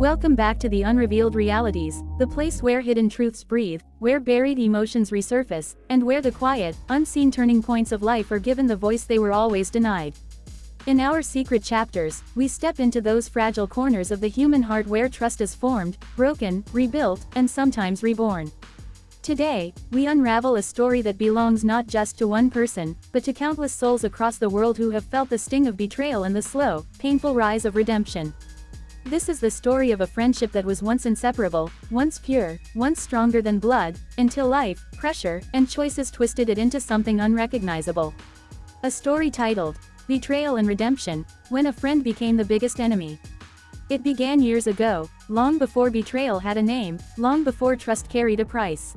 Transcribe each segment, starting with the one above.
Welcome back to the Unrevealed Realities, the place where hidden truths breathe, where buried emotions resurface, and where the quiet, unseen turning points of life are given the voice they were always denied. In our secret chapters, we step into those fragile corners of the human heart where trust is formed, broken, rebuilt, and sometimes reborn. Today, we unravel a story that belongs not just to one person, but to countless souls across the world who have felt the sting of betrayal and the slow, painful rise of redemption. This is the story of a friendship that was once inseparable, once pure, once stronger than blood, until life, pressure, and choices twisted it into something unrecognizable. A story titled, Betrayal and Redemption, When a Friend Became the Biggest Enemy. It began years ago, long before betrayal had a name, long before trust carried a price.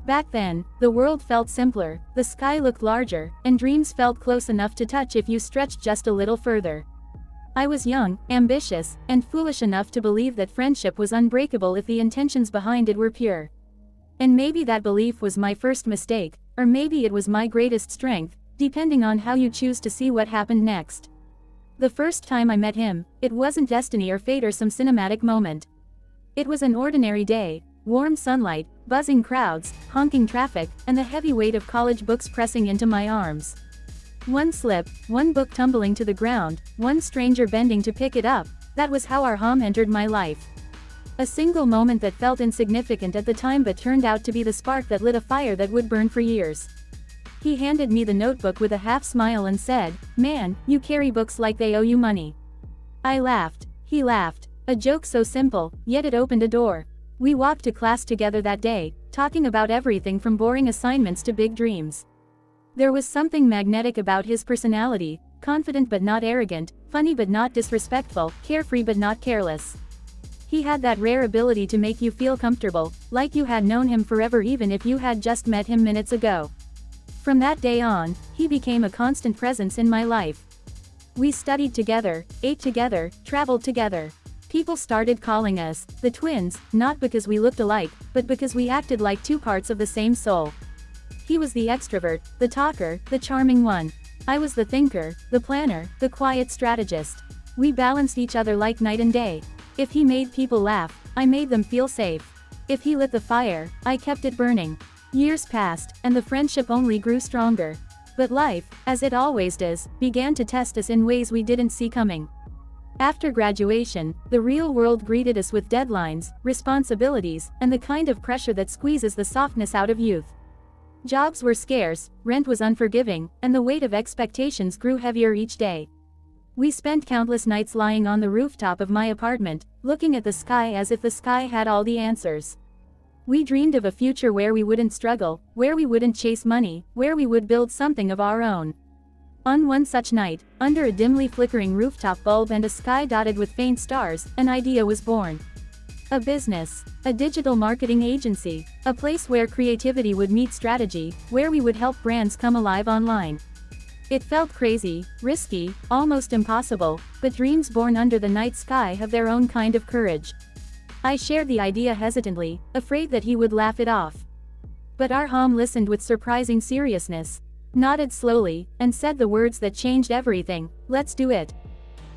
Back then, the world felt simpler, the sky looked larger, and dreams felt close enough to touch if you stretched just a little further. I was young, ambitious, and foolish enough to believe that friendship was unbreakable if the intentions behind it were pure. And maybe that belief was my first mistake, or maybe it was my greatest strength, depending on how you choose to see what happened next. The first time I met him, it wasn't destiny or fate or some cinematic moment. It was an ordinary day, warm sunlight, buzzing crowds, honking traffic, and the heavy weight of college books pressing into my arms. One slip, one book tumbling to the ground, one stranger bending to pick it up, that was how our home entered my life. A single moment that felt insignificant at the time but turned out to be the spark that lit a fire that would burn for years. He handed me the notebook with a half smile and said, "Man, you carry books like they owe you money." I laughed. He laughed. A joke so simple, yet it opened a door. We walked to class together that day, talking about everything from boring assignments to big dreams. There was something magnetic about his personality, confident but not arrogant, funny but not disrespectful, carefree but not careless. He had that rare ability to make you feel comfortable, like you had known him forever even if you had just met him minutes ago. From that day on, he became a constant presence in my life. We studied together, ate together, traveled together. People started calling us the twins, not because we looked alike, but because we acted like two parts of the same soul. He was the extrovert, the talker, the charming one. I was the thinker, the planner, the quiet strategist. We balanced each other like night and day. If he made people laugh, I made them feel safe. If he lit the fire, I kept it burning. Years passed, and the friendship only grew stronger. But life, as it always does, began to test us in ways we didn't see coming. After graduation, the real world greeted us with deadlines, responsibilities, and the kind of pressure that squeezes the softness out of youth. Jobs were scarce, rent was unforgiving, and the weight of expectations grew heavier each day. We spent countless nights lying on the rooftop of my apartment, looking at the sky as if the sky had all the answers. We dreamed of a future where we wouldn't struggle, where we wouldn't chase money, where we would build something of our own. On one such night, under a dimly flickering rooftop bulb and a sky dotted with faint stars, an idea was born. A business, a digital marketing agency, a place where creativity would meet strategy, where we would help brands come alive online. It felt crazy, risky, almost impossible, but dreams born under the night sky have their own kind of courage. I shared the idea hesitantly, afraid that he would laugh it off. But our home listened with surprising seriousness, nodded slowly, and said the words that changed everything: "Let's do it.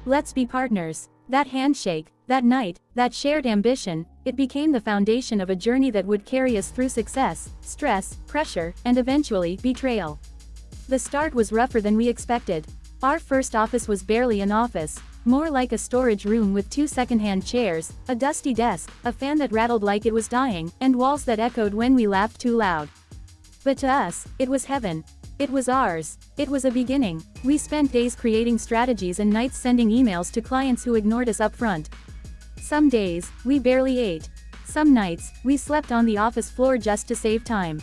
Let's be partners." That handshake, that night, that shared ambition, it became the foundation of a journey that would carry us through success, stress, pressure, and eventually, betrayal. The start was rougher than we expected. Our first office was barely an office, more like a storage room with two secondhand chairs, a dusty desk, a fan that rattled like it was dying, and walls that echoed when we laughed too loud. But to us, it was heaven. It was ours. It was a beginning. We spent days creating strategies and nights sending emails to clients who ignored us up front. Some days, we barely ate. Some nights, we slept on the office floor just to save time.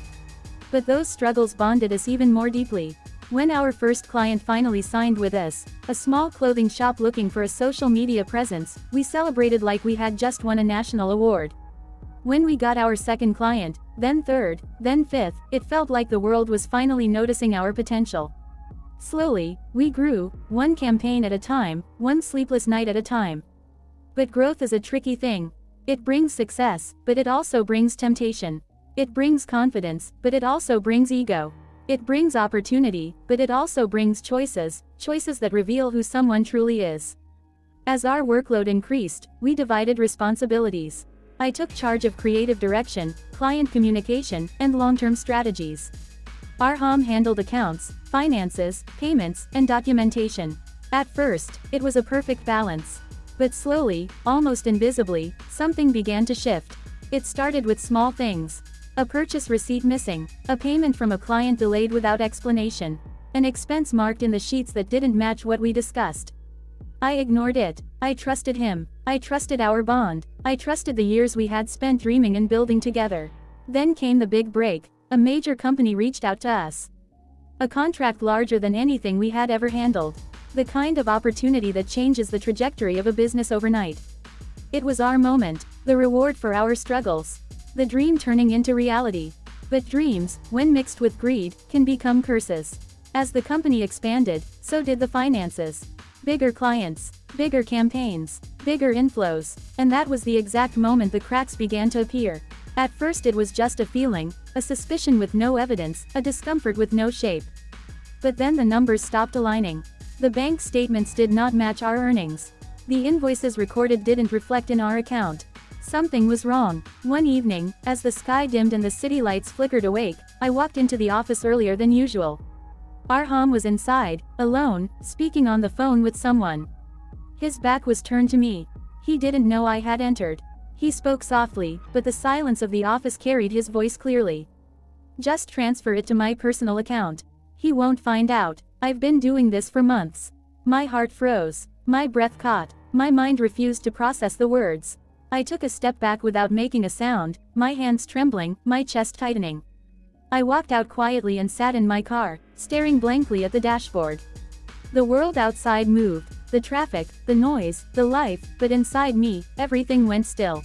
But those struggles bonded us even more deeply. When our first client finally signed with us, a small clothing shop looking for a social media presence, we celebrated like we had just won a national award. When we got our second client, then third, then fifth, it felt like the world was finally noticing our potential. Slowly, we grew, one campaign at a time, one sleepless night at a time. But growth is a tricky thing. It brings success, but it also brings temptation. It brings confidence, but it also brings ego. It brings opportunity, but it also brings choices, choices that reveal who someone truly is. As our workload increased, we divided responsibilities. I took charge of creative direction, client communication, and long-term strategies. Arham handled accounts, finances, payments, and documentation. At first, it was a perfect balance. But slowly, almost invisibly, something began to shift. It started with small things. A purchase receipt missing, a payment from a client delayed without explanation, an expense marked in the sheets that didn't match what we discussed. I ignored it. I trusted him. I trusted our bond. I trusted the years we had spent dreaming and building together. Then came the big break. A major company reached out to us. A contract larger than anything we had ever handled. The kind of opportunity that changes the trajectory of a business overnight. It was our moment, the reward for our struggles. The dream turning into reality. But dreams, when mixed with greed, can become curses. As the company expanded, so did the finances. Bigger clients, bigger campaigns, bigger inflows, and that was the exact moment the cracks began to appear. At first it was just a feeling, a suspicion with no evidence, a discomfort with no shape. But then the numbers stopped aligning. The bank statements did not match our earnings. The invoices recorded didn't reflect in our account. Something was wrong. One evening, as the sky dimmed and the city lights flickered awake, I walked into the office earlier than usual. Arham was inside, alone, speaking on the phone with someone. His back was turned to me. He didn't know I had entered. He spoke softly, but the silence of the office carried his voice clearly. Just transfer it to my personal account. He won't find out. I've been doing this for months. My heart froze. My breath caught. My mind refused to process the words. I took a step back without making a sound, my hands trembling, my chest tightening. I walked out quietly and sat in my car, staring blankly at the dashboard. The world outside moved, the traffic, the noise, the life, but inside me, everything went still.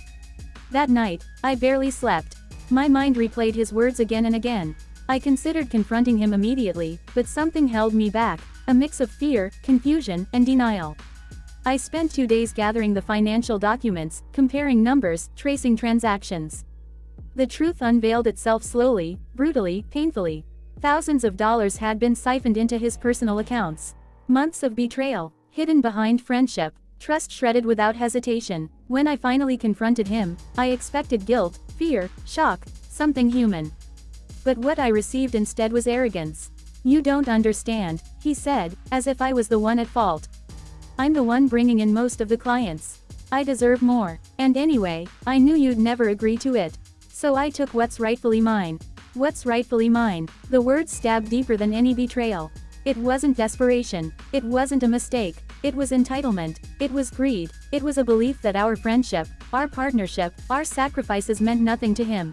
That night, I barely slept. My mind replayed his words again and again. I considered confronting him immediately, but something held me back, a mix of fear, confusion, and denial. I spent 2 days gathering the financial documents, comparing numbers, tracing transactions. The truth unveiled itself slowly, brutally, painfully. Thousands of dollars had been siphoned into his personal accounts. Months of betrayal, hidden behind friendship, trust shredded without hesitation. When I finally confronted him, I expected guilt, fear, shock, something human. But what I received instead was arrogance. "You don't understand," he said, as if I was the one at fault. "I'm the one bringing in most of the clients. I deserve more. And anyway, I knew you'd never agree to it. So I took what's rightfully mine." What's rightfully mine? The words stabbed deeper than any betrayal. It wasn't desperation. It wasn't a mistake. It was entitlement. It was greed. It was a belief that our friendship, our partnership, our sacrifices meant nothing to him.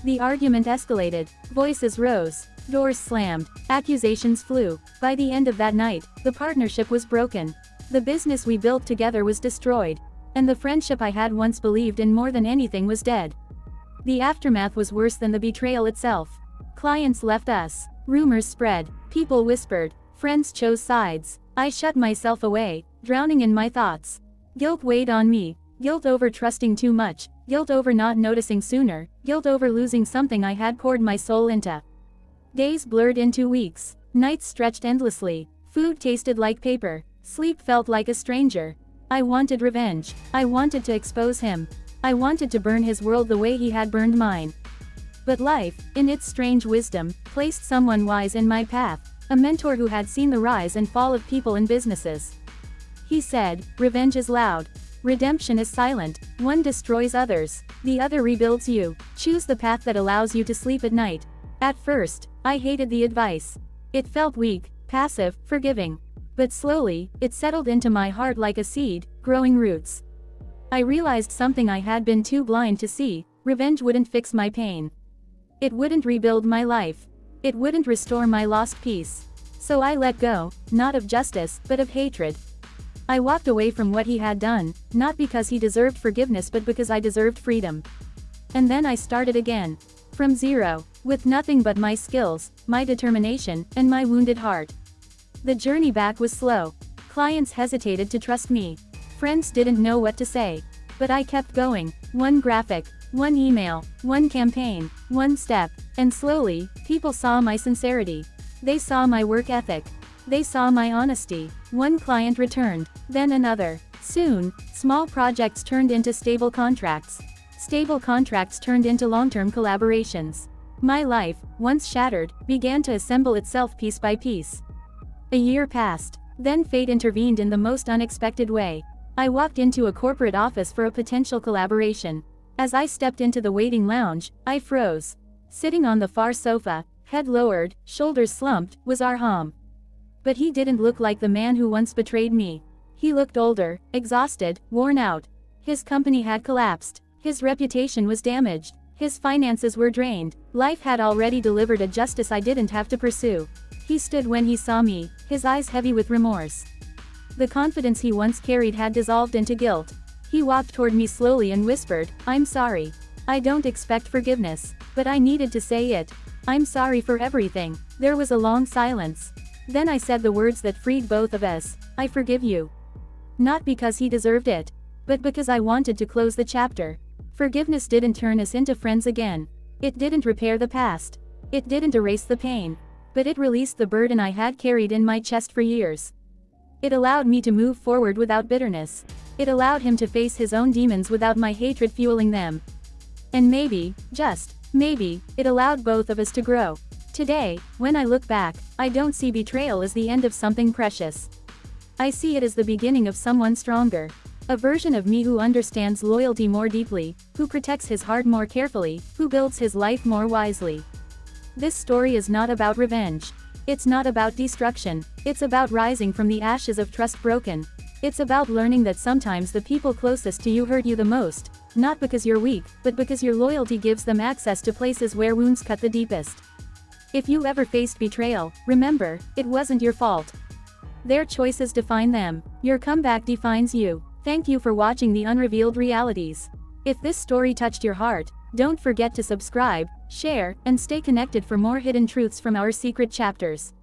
The argument escalated. Voices rose. Doors slammed. Accusations flew. By the end of that night, the partnership was broken. The business we built together was destroyed. And the friendship I had once believed in more than anything was dead. The aftermath was worse than the betrayal itself. Clients left us. Rumors spread. People whispered. Friends chose sides. I shut myself away, drowning in my thoughts. Guilt weighed on me. Guilt over trusting too much. Guilt over not noticing sooner. Guilt over losing something I had poured my soul into. Days blurred into weeks. Nights stretched endlessly. Food tasted like paper. Sleep felt like a stranger. I wanted revenge. I wanted to expose him. I wanted to burn his world the way he had burned mine. But life, in its strange wisdom, placed someone wise in my path, a mentor who had seen the rise and fall of people and businesses. He said, "Revenge is loud. Redemption is silent. One destroys others. The other rebuilds you. Choose the path that allows you to sleep at night." At first, I hated the advice. It felt weak, passive, forgiving. But slowly, it settled into my heart like a seed, growing roots. I realized something I had been too blind to see. Revenge wouldn't fix my pain. It wouldn't rebuild my life. It wouldn't restore my lost peace. So I let go, not of justice, but of hatred. I walked away from what he had done, not because he deserved forgiveness but because I deserved freedom. And then I started again. From zero, with nothing but my skills, my determination, and my wounded heart. The journey back was slow. Clients hesitated to trust me. Friends didn't know what to say. But I kept going. One graphic, one email, one campaign, one step. And slowly, people saw my sincerity. They saw my work ethic. They saw my honesty. One client returned, then another. Soon, small projects turned into stable contracts. Stable contracts turned into long-term collaborations. My life, once shattered, began to assemble itself piece by piece. A year passed. Then fate intervened in the most unexpected way. I walked into a corporate office for a potential collaboration. As I stepped into the waiting lounge, I froze. Sitting on the far sofa, head lowered, shoulders slumped, was Arham. But he didn't look like the man who once betrayed me. He looked older, exhausted, worn out. His company had collapsed. His reputation was damaged. His finances were drained. Life had already delivered a justice I didn't have to pursue. He stood when he saw me, his eyes heavy with remorse. The confidence he once carried had dissolved into guilt. He walked toward me slowly and whispered, "I'm sorry. I don't expect forgiveness, but I needed to say it. I'm sorry for everything." There was a long silence. Then I said the words that freed both of us, "I forgive you." Not because he deserved it, but because I wanted to close the chapter. Forgiveness didn't turn us into friends again. It didn't repair the past. It didn't erase the pain. But it released the burden I had carried in my chest for years. It allowed me to move forward without bitterness. It allowed him to face his own demons without my hatred fueling them. And maybe, just maybe, it allowed both of us to grow. Today, when I look back, I don't see betrayal as the end of something precious. I see it as the beginning of someone stronger. A version of me who understands loyalty more deeply, who protects his heart more carefully, who builds his life more wisely. This story is not about revenge. It's not about destruction. It's about rising from the ashes of trust broken. It's about learning that sometimes the people closest to you hurt you the most, not because you're weak, but because your loyalty gives them access to places where wounds cut the deepest. If you ever faced betrayal, remember, it wasn't your fault. Their choices define them. Your comeback defines you. Thank you for watching The Unrevealed Realities. If this story touched your heart, don't forget to subscribe, share, and stay connected for more hidden truths from our secret chapters.